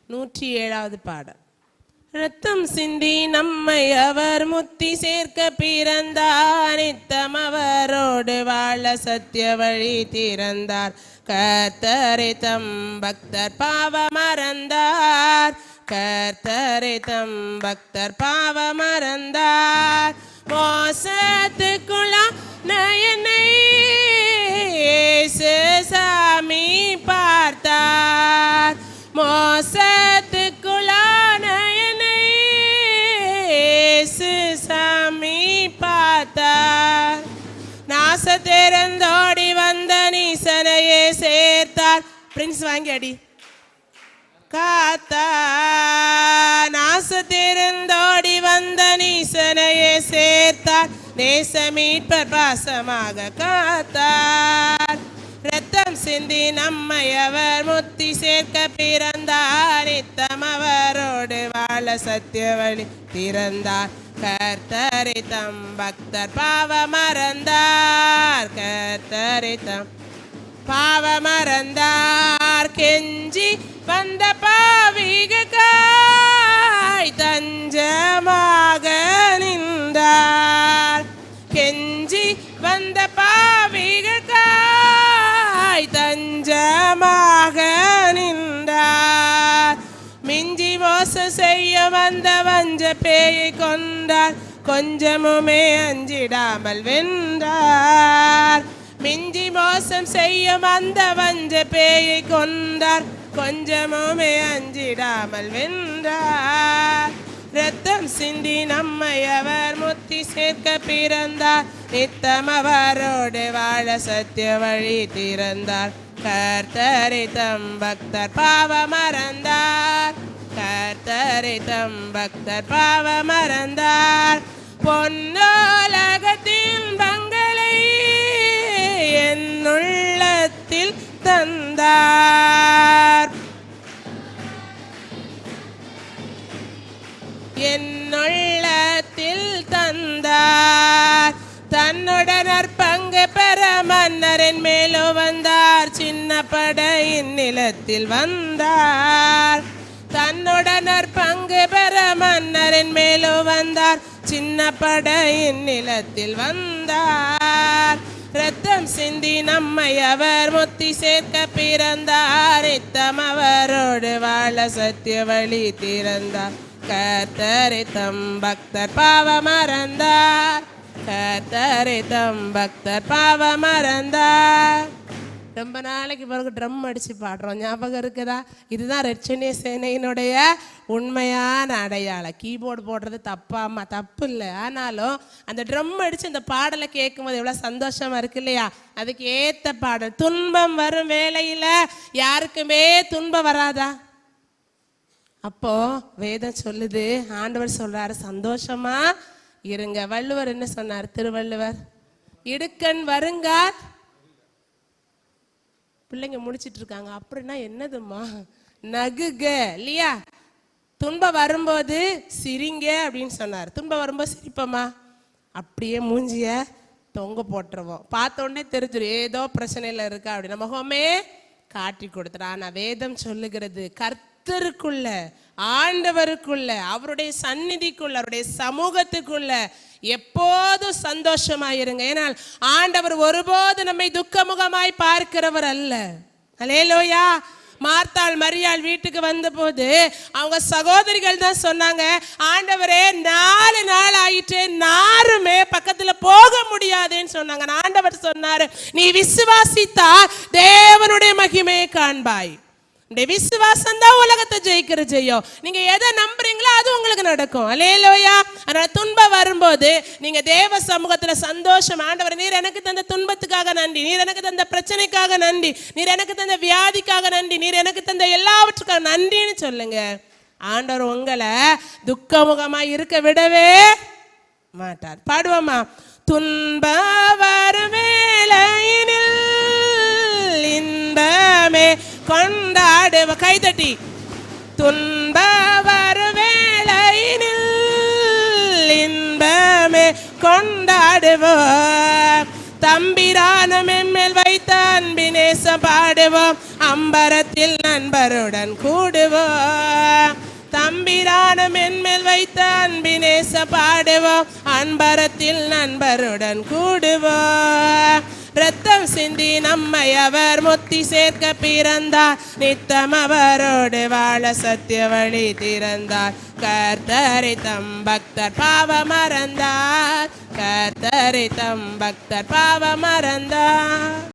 107வது பாடல். ரத்தம் சிந்தி நம்மை அவர் முத்தி சேர்க்க பிறந்தார், நித்தம் அவரோடு வாழ சத்திய வழி திறந்தார். கர்த்தரை தம் பக்தர் பாவ மறந்தார், கர்த்தரை தம் பக்தர் பாவ மறந்தார். மோசத்துக்குள்ளான என்னை இயேசு சாமி பார்த்தார், மோசத்துக்குள்ளான என்னை இயேசு சாமி பார்த்தார். நாசத்திறந்தோடி வந்த நீசனையே சேர்த்தார். பிரின்ஸ் வாங்கி அடி. காத்தார் நாசத்திறந்தோடி வந்த நீசனையே சேர்த்தார், நேச மீட்பர் பாசமாக காத்தார். ரத்தம் சிந்தி நம்மை அவர் முத்தி சேர்க்க பிறந்தார், நித்தம் அவரோடு வாழ சத்திய வழி திறந்தார். கர்த்தரை தம் பக்தர் பாவ மறந்தார், கர்த்தரை தம் பாவ மறந்தார். கெஞ்சி வந்த பாவிகாய் தஞ்சமாக நின்றார், கெஞ்சி வந்த பாவிகாய் தஞ்சமாக நின்றார். மிஞ்சி மோசம் செய்ய வந்த வஞ்ச பேயை கொண்டார், கொஞ்சமுமே அஞ்சிடாமல் வென்றார். மிஞ்சி மோசம் செய்ய வந்த வஞ்ச பேயை கொண்டார், கொஞ்சமுமே அஞ்சிடாமல் வென்றார். ரத்தம் சிந்தி நம்மை அவர் முத்தி சேர்க்க பிறந்தார், நித்தம் அவரோடு வாழ சத்திய வழி திறந்தார். கர்த்தரை தம் பக்தர் பாவ மறந்தார், கர்த்தரை தம் பக்தர் பாவ மறந்தார். பொன்னோலகத்தின் பங்களை என் உள்ளத்தில் தந்தார், என் உள்ளத்தில் தந்தார். தன்னுடனர் பங்கு பெற மன்னரின் மேலும் வந்தார், சின்ன படையின் நிலத்தில் வந்தார். தன்னுடனர் பங்கு பெற மன்னரின் மேலும் வந்தார், சின்ன படையின் நிலத்தில் வந்தார். ரத்தம் சிந்தி நம்மை அவர் முத்தி சேர்க்க பிறந்தார், நித்தம் அவரோடு வாழ சத்திய வழி திறந்தார். கர்த்தரை தம் பக்தர் பாவ மறந்தார், கர்த்தரை தம் பக்தர் பாவ மறந்தார். ரொம்ப நாளைக்கு பிறகு ட்ரம் அடித்து பாடுறோம், ஞாபகம் இருக்குதா? இதுதான் ரட்சணிய சேனையினுடைய உண்மையான அடையாளம். கீபோர்டு போடுறது தப்பாமா? தப்பு இல்லை. ஆனாலும் அந்த ட்ரம் அடித்து அந்த பாடலை கேட்கும்போது எவ்வளோ சந்தோஷமாக இருக்கு இல்லையா? அதுக்கு ஏற்ற பாடல். துன்பம் வரும் வேளையில் யாருக்குமே துன்பம் வராதா? அப்போ வேதம் சொல்லுது, ஆண்டவர் சொல்றாரு சந்தோஷமா இருங்க. வள்ளுவர் என்ன சொன்னார்? திருவள்ளுவர், இடுக்கண் வருங்கார். பிள்ளைங்க முடிச்சிட்டு இருக்காங்க. அப்படின்னா என்னதுமா? நகுக இல்லையா? துன்பம் வரும்போது சிரிங்க அப்படின்னு சொன்னார். துன்பம் வரும்போது சிரிப்போமா? அப்படியே மூஞ்சிய தொங்க போட்டுருவோம். பார்த்த உடனே தெரிஞ்சிடும் ஏதோ பிரச்சனையில இருக்கா அப்படின்னு முகமே காட்டி கொடுத்துறா. ஆனா வேதம் சொல்லுகிறது, கர்த்தருக்குள்ள, ஆண்டவருக்குள்ள, அவருடைய சந்நிதிக்குள்ள, அவருடைய சமூகத்துக்குள்ள எப்போதும் சந்தோஷமாயிருங்க. ஏனால் ஆண்டவர் ஒருபோது நம்மை துக்கமுகமாய் பார்க்கிறவர் அல்ல. அல்லேலூயா. மார்த்தாள் மரியாள் வீட்டுக்கு வந்த போது அவங்க சகோதரிகள் தான் சொன்னாங்க, ஆண்டவரே 4 நாள் ஆயிட்டு யாருமே பக்கத்துல போக முடியாதுன்னு சொன்னாங்க. ஆண்டவர் சொன்னாரு, நீ விசுவாசித்தா தேவனுடைய மகிமையை காண்பாய். விசுவாசம் தான் உலகத்தை ஜெயிக்கிற ஜெயம். நீங்க எதை நம்புறீங்களோ அது உங்களுக்கு நடக்கும். அல்லேலூயா. அதனால துன்பம் வரும்போது நீங்க தேவ சமூகத்துல சந்தோஷம், ஆண்டவர் நீர் எனக்கு தந்த துன்பத்துக்காக நன்றி, நீர் எனக்கு தந்த பிரச்சனைக்காக நன்றி, நீர் எனக்கு தந்த வியாதிக்காக நன்றி, நீர் எனக்கு தந்த எல்லாவற்றுக்காக நன்றின்னு சொல்லுங்க. ஆண்டவர் உங்களை துக்கமுகமா இருக்க விடவே மாட்டார். பாடுவோமா? துன்ப வரும் வேளையினில் இன்பமே கொண்டாடுவ. கைதட்டி. துன்ப வரும் வேளையினில் இன்பமே கொண்டாடுவோம், தம்பிரானம் எம்மேல் வைத்த அன்பினேசம் பாடுவோம், அம்பரத்தில் நண்பருடன் கூடுவோம். வானம் என்மேல் வைத்த அன்பினேச பாடுவோம், அன்பரத்தில் நண்பருடன் கூடுவோம். ரத்தம் சிந்தி நம்மை அவர் முத்தி சேர்க்க பிறந்தார், நித்தம் அவரோடு வாழ சத்திய வழி திறந்தார். கர்த்தரை தம் பக்தர் பாவ மறந்தார், கர்த்தரை தம் பக்தர் பாவ மறந்தார்.